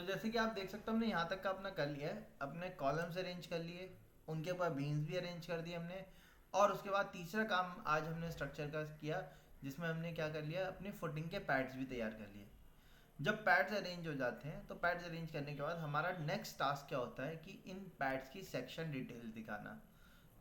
जैसे कि आप देख सकते हो हमने यहाँ तक का अपना कर लिया है, अपने कॉलम्स अरेंज कर लिए, उनके ऊपर बीन्स भी अरेंज कर दिए हमने। और उसके बाद तीसरा काम आज हमने स्ट्रक्चर का किया, जिसमें हमने क्या कर लिया, अपने फुटिंग के पैड्स भी तैयार कर लिए। जब पैड्स अरेंज हो जाते हैं तो पैड्स अरेंज करने के बाद हमारा नेक्स्ट टास्क क्या होता है कि इन पैड्स की सेक्शन डिटेल दिखाना।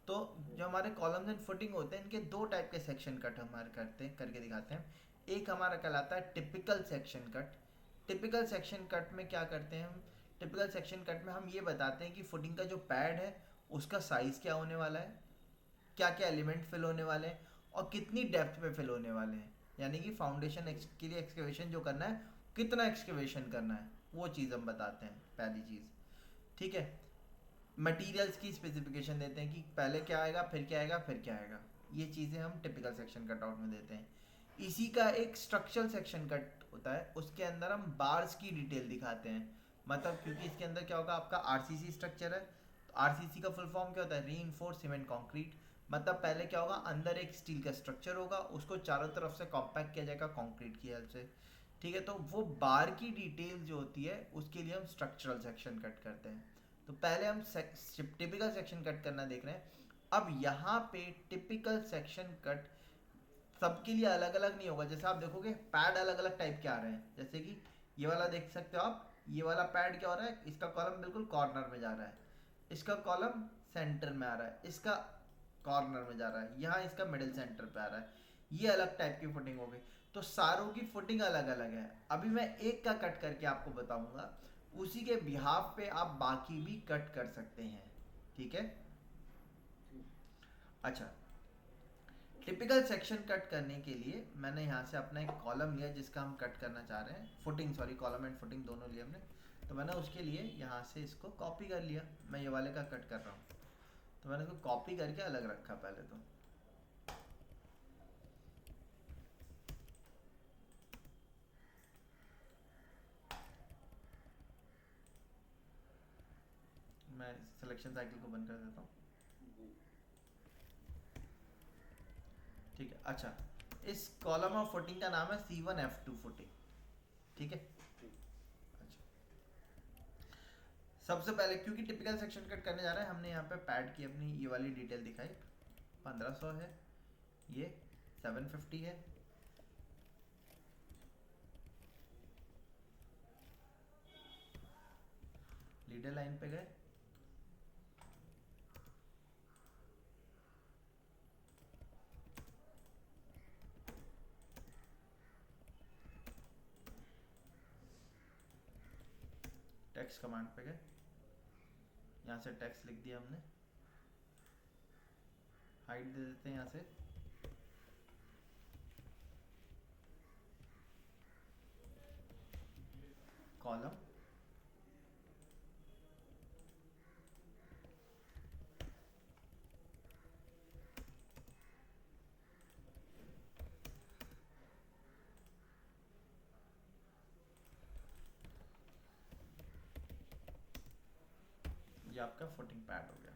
तो जो हमारे कॉलम्स एंड फुटिंग होते हैं, इनके दो टाइप के सेक्शन कट हमारे करते हैं, करके दिखाते हैं। एक हमारा कहलाता है typical section cut. Typical section cut में क्या करते हैं हम, टिपिकल सेक्शन कट में हम ये बताते हैं कि फुटिंग का जो पैड है उसका साइज़ क्या होने वाला है, क्या क्या एलिमेंट फिल होने वाले हैं, और कितनी डेप्थ पे फिल होने वाले हैं। यानी कि फाउंडेशन के लिए एक्सकेवेशन जो करना है, कितना एक्सकेवेशन करना है, वो चीज़ हम बताते हैं, पहली चीज़। ठीक है। मटेरियल्स की स्पेसिफिकेशन देते हैं कि पहले क्या आएगा, फिर क्या आएगा, फिर क्या आएगा। ये चीज़ें हम टिपिकल सेक्शन कट आउट में देते हैं। इसी का एक स्ट्रक्चरल सेक्शन कट होता है, उसके अंदर हम बार्स की डिटेल दिखाते हैं। मतलब क्योंकि इसके अंदर क्या होगा, आपका आरसीसी स्ट्रक्चर है, तो आरसीसी का फुल फॉर्म क्या होता है, री इन्फोर्स सीमेंट कॉन्क्रीट। मतलब पहले क्या होगा, अंदर एक स्टील का स्ट्रक्चर होगा, उसको चारों तरफ से कॉम्पैक्ट किया जाएगा कंक्रीट की हेल्प से। ठीक है, तो वो बार की डिटेल जो होती है उसके लिए हम स्ट्रक्चरल सेक्शन कट करते हैं। तो पहले हम टिपिकल सेक्शन कट करना देख रहे हैं। अब यहाँ पे टिपिकल सेक्शन कट सबके लिए अलग अलग नहीं होगा। जैसे आप देखोगे पैड अलग अलग टाइप के आ रहे हैं, जैसे कि ये वाला देख सकते हो आप, ये वाला पैड क्या हो रहा है, इसका कॉलम बिल्कुल कॉर्नर में जा रहा है, इसका कॉलम सेंटर में आ रहा है, इसका कॉर्नर में जा रहा है, यहाँ इसका मिडिल सेंटर पे आ रहा है। ये अलग टाइप की फुटिंग हो गई। तो सारों की फुटिंग अलग अलग है। अभी मैं एक का कट करके आपको बताऊंगा, उसी के बिहाफ पे आप बाकी भी कट कर सकते हैं। ठीक है। अच्छा, टिपिकल सेक्शन कट करने के लिए मैंने यहाँ से अपना एक कॉलम लिया जिसका हम कट करना चाह रहे हैं, footing sorry, column and footing दोनों लिए हमने। तो मैंने उसके लिए यहाँ से इसको कॉपी कर लिया, मैं ये वाले का कट कर रहा हूँ। तो मैंने इसको कॉपी करके अलग रखा पहले तो। मैं सिलेक्शन साइकिल को बंद कर देता हूँ। ठीक है। अच्छा, इस कॉलम ऑफ फुटिंग का नाम है C1F2 फुटिंग। ठीक है। अच्छा, सबसे पहले क्योंकि टिपिकल सेक्शन कट करने जा रहे हैं, हमने यहाँ पे पैड की अपनी ये वाली डिटेल दिखाई। 1500 है, ये 750 है, लीडर लाइन पे गए, टेक्स्ट कमांड पे गए, यहाँ से टेक्स्ट लिख दिया हमने, हाइट दे देते हैं यहाँ से, कॉलम, ये आपका फुटिंग पैड हो गया।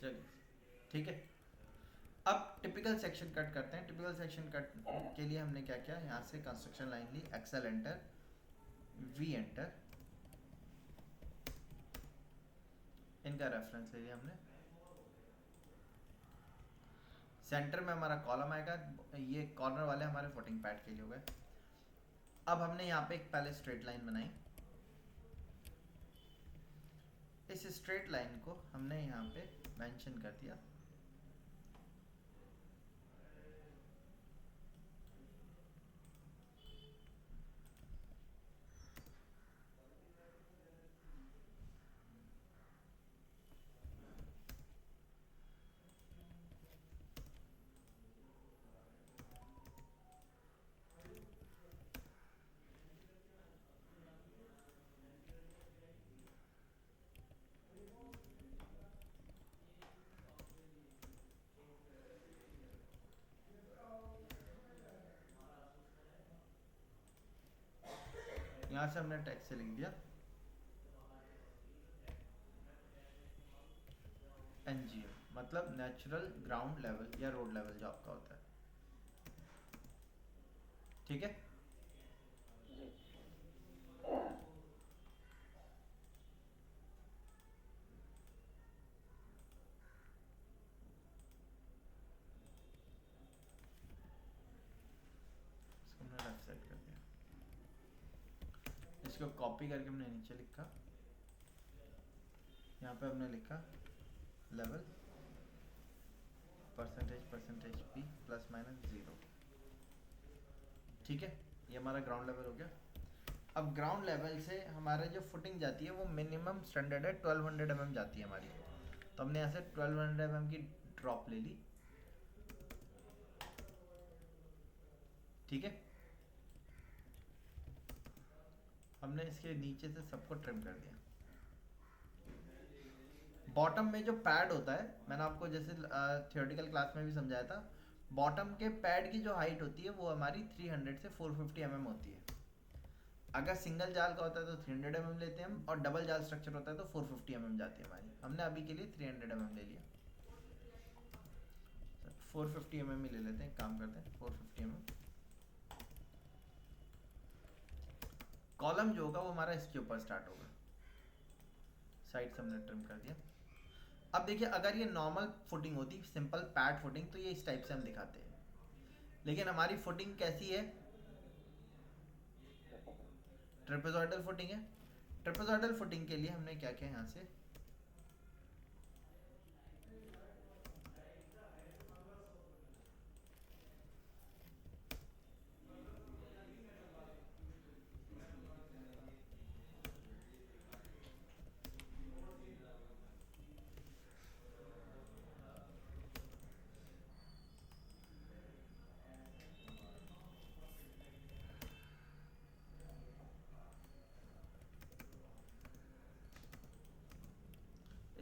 चलिए, ठीक है। अब टिपिकल सेक्शन कट करते हैं। टिपिकल सेक्शन कट के लिए हमने क्या किया, यहाँ से कंस्ट्रक्शन लाइन ली, एक्सेल एंटर, वी एंटर, इनका रेफरेंस ले लिया हमने। सेंटर में हमारा कॉलम आएगा, ये कॉर्नर वाले हमारे फुटिंग पैड के लिए हो गए। अब हमने यहाँ पे एक पहले स्ट्रेट लाइन बनाई, इस स्ट्रेट लाइन को हमने यहाँ पे मेंशन कर दिया। यहाँ से हमने टेक्स्ट से लिख दिया NGL, मतलब नेचुरल ग्राउंड लेवल या रोड लेवल जो आपका होता है। ठीक है, इसको हमने लेफ्ट साइड कर दिया, इसको कॉपी करके हमने नीचे लिखा, यहाँ पे हमने लिखा level percentage p plus minus 0। ठीक है, ये हमारा ग्राउंड लेवल हो गया। अब ग्राउंड लेवल से हमारा जो फुटिंग जाती है वो मिनिमम स्टैंडर्ड है 1200 mm जाती है हमारी, तो हमने यहाँ से 1200 mm की ड्रॉप ले ली। ठीक है, हमने इसके नीचे से सबको ट्रिम कर दिया। बॉटम में जो पैड होता है, मैंने आपको जैसे थियोरेटिकल क्लास में भी समझाया था, बॉटम के पैड की जो हाइट होती है वो हमारी 300 से 450 mm होती है। अगर सिंगल जाल का होता है तो 300 mm लेते हैं हम, और डबल जाल स्ट्रक्चर होता है तो 450 mm जाती है हमारी। हमने अभी के लिए 300 mm ले लिया, 450 mm ही ले लेते हैं, काम करते हैं 450 mm। कॉलम जो होगा वो हमारा इसके ऊपर स्टार्ट होगा, साइड से हमने ट्रिम कर दिया। अब देखिए, अगर ये नॉर्मल फुटिंग होती, सिंपल पैड फुटिंग, तो ये इस टाइप से हम दिखाते हैं, लेकिन हमारी फुटिंग कैसी है, ट्रेपेजॉइडल फुटिंग है। ट्रेपेजॉइडल फुटिंग के लिए हमने क्या किया, यहाँ से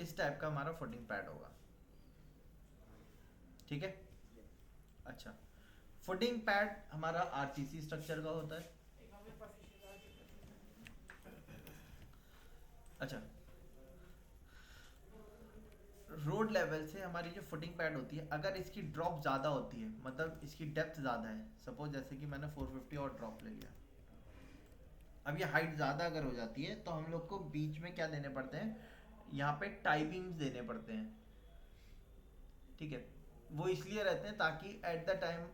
इस टाइप का हमारा फुटिंग पैड होगा। ठीक है, अच्छा, फुटिंग पैड हमारा आरसीसी स्ट्रक्चर का होता है। अच्छा, रोड लेवल से हमारी जो फुटिंग पैड होती है, अगर इसकी ड्रॉप ज़्यादा होती है, मतलब इसकी डेप्थ ज़्यादा है, सपोज जैसे कि मैंने 450 और ड्रॉप ले लिया, अब ये हाइट ज़्यादा अगर हो जाती है तो हम लोग को बीच में क्या देने पड़ते हैं, यहाँ पे टाई बीम्स देने पड़ते हैं। ठीक है, वो इसलिए रहते हैं ताकि एट द टाइम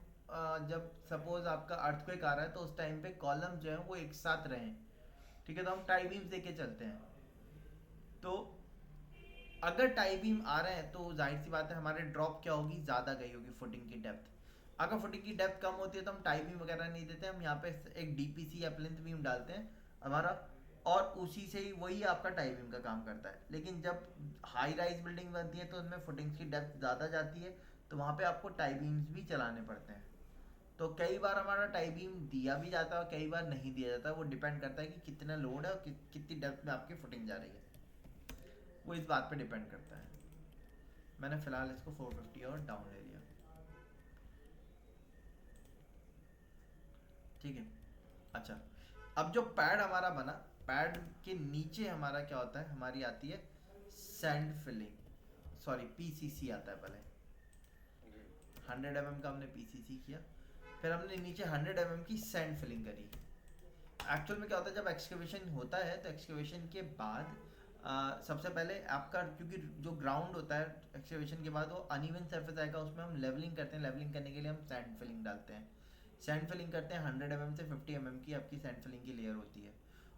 जब सपोज आपका अर्थक्वेक आ रहा है तो उस टाइम पे कॉलम जो है वो एक साथ रहें। ठीक है, तो हम टाई बीम्स देके चलते हैं। तो अगर टाई बीम आ रहे हैं तो जाहिर सी बात है हमारे ड्रॉप क्या होगी, ज़्यादा गई होगी फुटिंग की डेप्थ। अगर फुटिंग की डेप्थ कम होती है तो हम टाई बीम वगैरह नहीं देते, हम यहाँ पे एक डीपीसी या प्लिंथ बीम डालते हैं हमारा, और उसी से ही वही आपका टाई बीम का काम करता है। लेकिन जब हाई राइज बिल्डिंग बनती है तो उनमें फुटिंग्स की डेप्थ ज़्यादा जाती है, तो वहाँ पे आपको टाई बीम्स भी चलाने पड़ते हैं। तो कई बार हमारा टाई बीम दिया भी जाता है और कई बार नहीं दिया जाता है, वो डिपेंड करता है कि कितना लोड है और कितनी डेप्थ में आपकी फुटिंग जा रही है, वो इस बात पे डिपेंड करता है। मैंने फिलहाल इसको 450 और डाउन ले लिया। ठीक है, अच्छा, अब जो पैड हमारा बना, पैड के नीचे हमारा क्या होता है, हमारी आती है सैंड फिलिंग, सॉरी पीसीसी आता है पहले। 100 mm का हमने पीसीसी किया, फिर हमने नीचे 100 mm की सैंड फिलिंग करी। एक्चुअल में क्या होता है, जब एक्सकेवेशन होता है तो एक्सकेवेशन के बाद सबसे पहले आपका, क्योंकि जो ग्राउंड होता है एक्सकेवेशन के बाद वो अनइवन सरफेस आएगा, उसमें हम लेवलिंग करते हैं। लेवलिंग करने के लिए हम सैंड फिलिंग डालते हैं। सैंड फिलिंग करते हैं 100 mm से 50 mm की आपकी सैंड फिलिंग की लेयर होती है।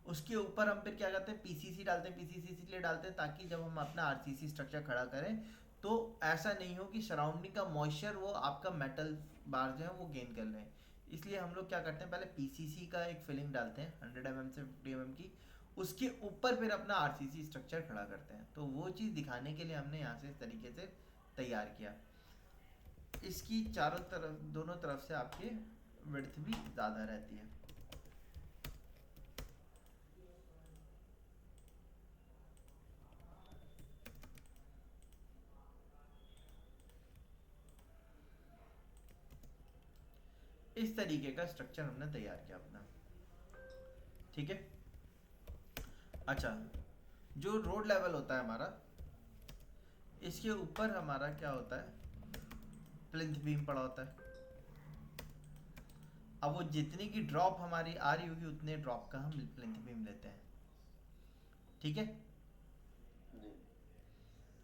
उसके ऊपर हम फिर क्या करते हैं, पीसीसी डालते हैं। पीसीसी इसलिए डालते हैं ताकि जब हम अपना आरसीसी स्ट्रक्चर खड़ा करें तो ऐसा नहीं हो कि सराउंडिंग का मॉइस्चर वो आपका मेटल बार जो है वो गेन कर लें। इसलिए हम लोग क्या करते हैं, पहले पीसीसी का एक फिलिंग डालते हैं 100 mm से 50 mm की, उसके ऊपर फिर अपना आरसीसी स्ट्रक्चर खड़ा करते हैं। तो वो चीज़ दिखाने के लिए हमने यहाँ से इस तरीके से तैयार किया। इसकी चारों तरफ, दोनों तरफ से आपके विड्थ भी ज़्यादा रहती है। इस तरीके का स्ट्रक्चर हमने तैयार किया अपना। ठीक है, अच्छा, जो रोड लेवल होता है हमारा, इसके ऊपर हमारा क्या होता है, प्लिंथ बीम पड़ा होता है। अब वो जितनी की ड्रॉप हमारी आ रही होगी उतने ड्रॉप का हम प्लिंथ बीम लेते हैं, ठीक है।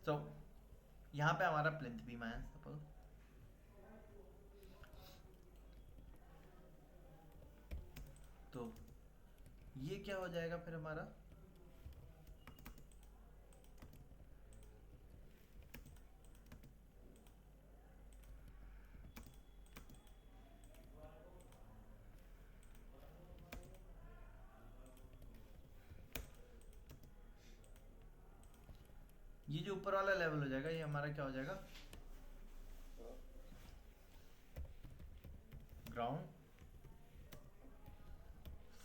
तो यहाँ पे हमारा प्लिंथ बीम आया सपोज, तो ये क्या हो जाएगा फिर हमारा, ये जो ऊपर वाला लेवल हो जाएगा ये हमारा क्या हो जाएगा, ग्राउंड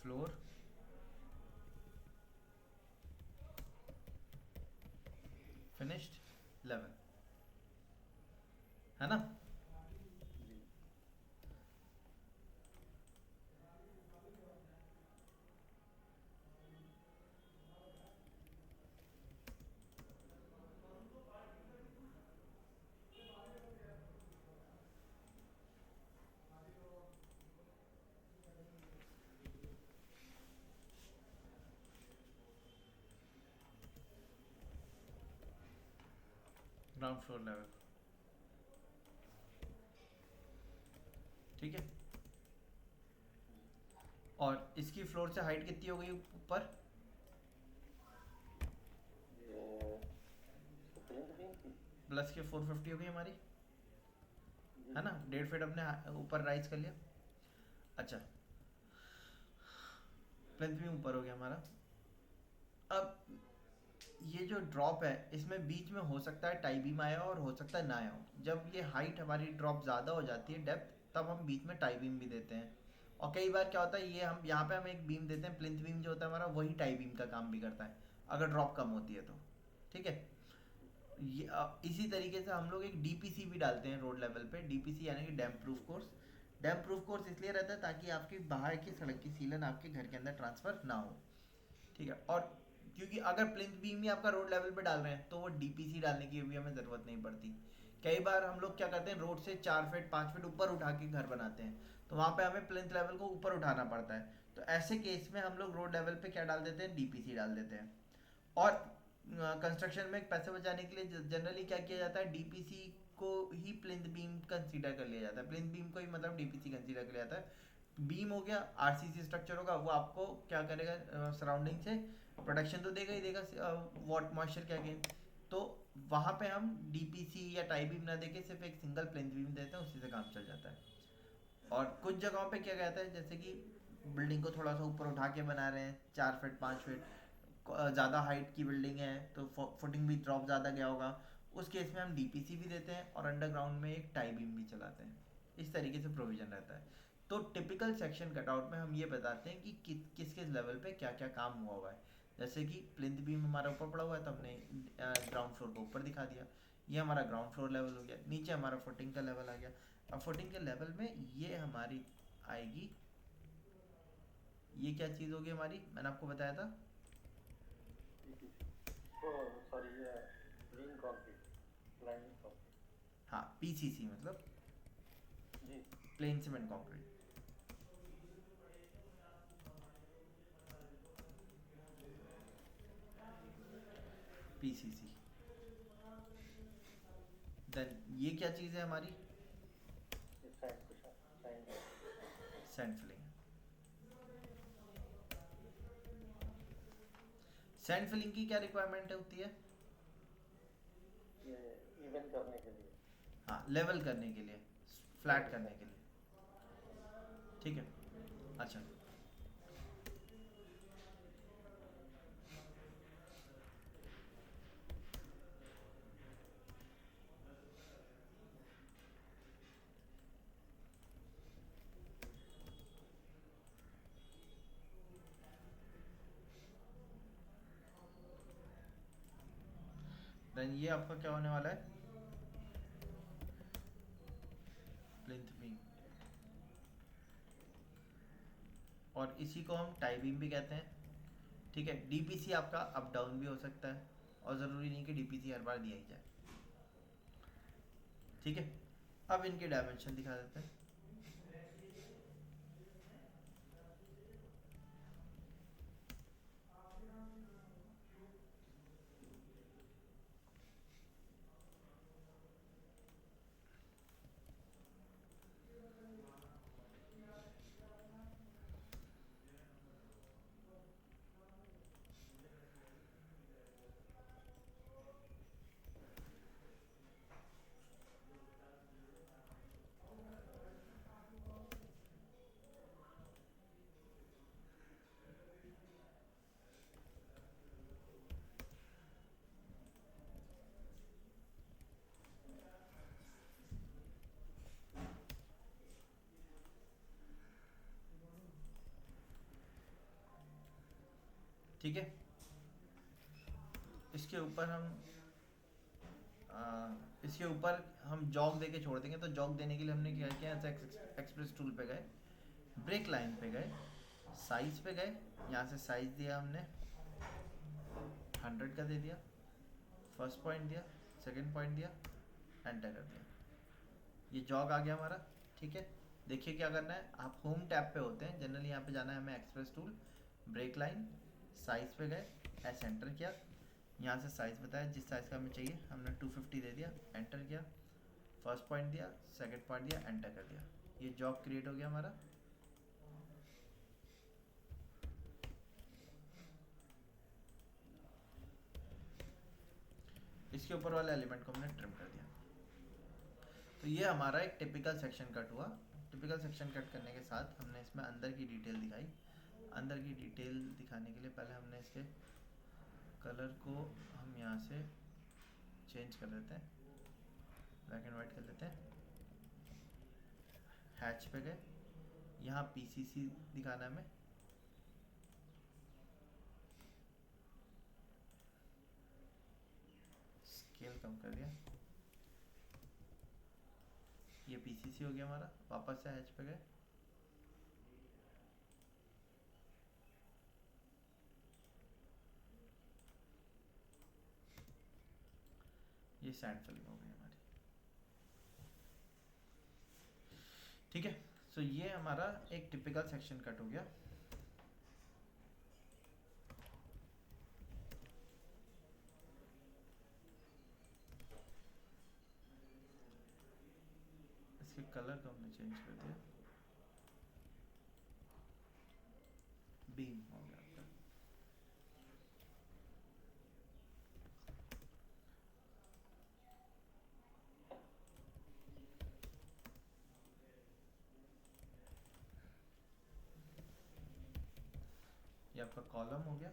फ्लोर फिनिश्ड लेवल, है ना। ग्राउंड फ्लोर लेवल, ठीक है। और इसकी फ्लोर से हाइट कितनी हो गई ऊपर, प्लस के 450 हो गई हमारी, है ना। 1.5 फीट अपने ऊपर राइज कर लिया। अच्छा, प्लिंथ भी ऊपर हो गया हमारा। अब ये जो ड्रॉप है इसमें बीच में हो सकता है टाई बीम आया और हो सकता है ना आया हो। जब ये हाइट हमारी ड्रॉप ज़्यादा हो जाती है, डेप्थ, तब हम बीच में टाई बीम भी देते हैं। और कई बार क्या होता है, ये हम यहाँ पे हम एक बीम देते हैं, प्लिंथ बीम जो होता है हमारा वही टाई बीम का काम भी करता है अगर ड्रॉप कम होती है तो, ठीक है। ये इसी तरीके से हम लोग एक डीपीसी भी डालते हैं रोड लेवल पे। डीपीसी यानी कि dam proof course. Dam proof course इसलिए रहता है ताकि आपकी बाहर की सड़क की सीलन आपके घर के अंदर ट्रांसफर ना हो, ठीक है। और क्योंकि अगर प्लिंथ बीम ही आपका रोड लेवल पे डाल रहे हैं तो वो डीपीसी डालने की भी हमें ज़रूरत नहीं पड़ती। कई बार हम लोग क्या करते हैं, रोड से 4 फीट 5 फीट ऊपर उठा के घर बनाते हैं, तो वहाँ पे हमें प्लिंथ लेवल को ऊपर उठाना पड़ता है। तो ऐसे केस में हम लोग रोड लेवल पे क्या डाल देते हैं, डीपीसी डाल देते हैं। और कंस्ट्रक्शन में पैसे बचाने के लिए जनरली क्या किया जाता है, डीपीसी को ही प्लिंथ बीम कंसीडर कर लिया जाता है। प्लिंथ बीम को ही मतलब डीपीसी कंसीडर कर लिया जाता है। बीम हो गया, आरसीसी स्ट्रक्चर होगा, वो आपको क्या करेगा, सराउंडिंग से प्रोटेक्शन तो देगा ही देगा, वाट मॉइस्चर क्या अगेन। तो वहाँ पे हम डीपीसी या टाई बीम ना देके सिर्फ एक सिंगल प्लिंथ बीम देते हैं, उसी से काम चल जाता है। और कुछ जगहों पे क्या कहता है, जैसे कि बिल्डिंग को थोड़ा सा ऊपर उठा के बना रहे हैं, 4 फीट 5 फीट ज़्यादा हाइट की बिल्डिंग है तो फुटिंग भी ड्रॉप ज़्यादा गया होगा, उस केस में हम डीपीसी भी देते हैं और अंडरग्राउंड में एक टाई बीम भी चलाते हैं। इस तरीके से प्रोविजन रहता है। तो टिपिकल सेक्शन कटआउट में हम ये बताते हैं कि किस किस लेवल पे क्या क्या काम हुआ हुआ है। जैसे कि प्लिंथ बीम हमारा ऊपर पड़ा हुआ है तो हमने ग्राउंड फ्लोर को ऊपर दिखा दिया, ये हमारा ग्राउंड फ्लोर लेवल हो गया। नीचे हमारा फुटिंग का लेवल आ गया। अब फुटिंग के लेवल में ये हमारी आएगी, ये क्या चीज़ होगी हमारी, मैंने आपको बताया था, हाँ पीसीसी मतलब plain cement concrete. PCC, then ये क्या चीज़ है हमारी, सैंड फिलिंग। सैंड फिलिंग की क्या रिक्वायरमेंट होती है, हाँ लेवल करने के लिए, फ्लैट करने के लिए, ठीक है। अच्छा, देन ये आपका क्या होने वाला है, प्लिंथ बीम। और इसी को हम टाई बीम भी कहते हैं। ठीक है, डीपीसी आपका अप डाउन भी हो सकता है और ज़रूरी नहीं कि डीपीसी हर बार दिया ही जाए। ठीक है, अब इनके डायमेंशन दिखा देते हैं। ठीक है, इसके ऊपर हम इसके ऊपर हम जॉग दे के छोड़ देंगे। तो जॉग देने के लिए हमने क्या किया, एक्सप्रेस टूल पे गए, ब्रेक लाइन पे गए, साइज पे गए, यहाँ से साइज दिया हमने 100 का दे दिया, फर्स्ट पॉइंट दिया, सेकंड पॉइंट दिया, एंटर कर दिया, ये जॉग आ गया हमारा। ठीक है, देखिए क्या करना है, आप होम टैब पे होते हैं जनरली, यहाँ पे जाना है हमें express tool, break line, size पे गए, एस एंटर किया, यहाँ से साइज बताया जिस साइज का हमें चाहिए, हमने 250 दे दिया, एंटर किया, फर्स्ट पॉइंट दिया, सेकंड पॉइंट दिया, एंटर कर दिया, ये जॉब क्रिएट हो गया हमारा। इसके ऊपर वाले एलिमेंट को हमने ट्रिम कर दिया। तो ये हमारा एक टिपिकल सेक्शन कट हुआ। टिपिकल सेक्शन कट करने के साथ हमने इसमें अंदर की डिटेल दिखाई। अंदर की डिटेल दिखाने के लिए पहले हमने इसके कलर को हम यहाँ से चेंज कर देते हैं, ब्लैक एंड वाइट कर देते हैं, हैच पे गए, यहाँ पीसीसी दिखाना है हमें, स्केल कम कर दिया, ये पीसीसी हो गया हमारा। वापस से हैच पे गए, ये सैंड फिलिंग हो गई हमारी। ठीक है, सो ये हमारा एक टिपिकल सेक्शन कट हो गया। इसके कलर को हमने चेंज कर दिया, बीम हो गया आपका। ये आपका कॉलम हो गया।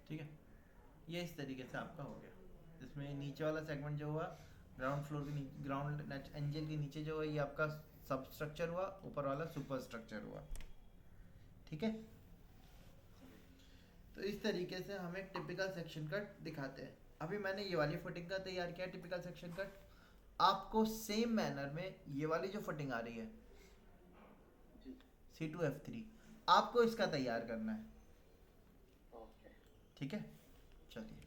ठीक है, ये इस तरीके से आपका हो गया। इसमें नीचे वाला सेगमेंट जो हुआ, ग्राउंड फ्लोर के नीचे, ग्राउंड एंजल के नीचे जो है ये आपका सब स्ट्रक्चर हुआ, ऊपर वाला सुपर स्ट्रक्चर हुआ। ठीक है, तो इस तरीके से हम एक टिपिकल सेक्शन कट दिखाते हैं। अभी मैंने ये वाली फुटिंग का तैयार किया टिपिकल सेक्शन कट। आपको सेम मैनर में ये वाली जो फुटिंग आ रही है C2F3, आपको इसका तैयार करना है। ठीक है, चलिए।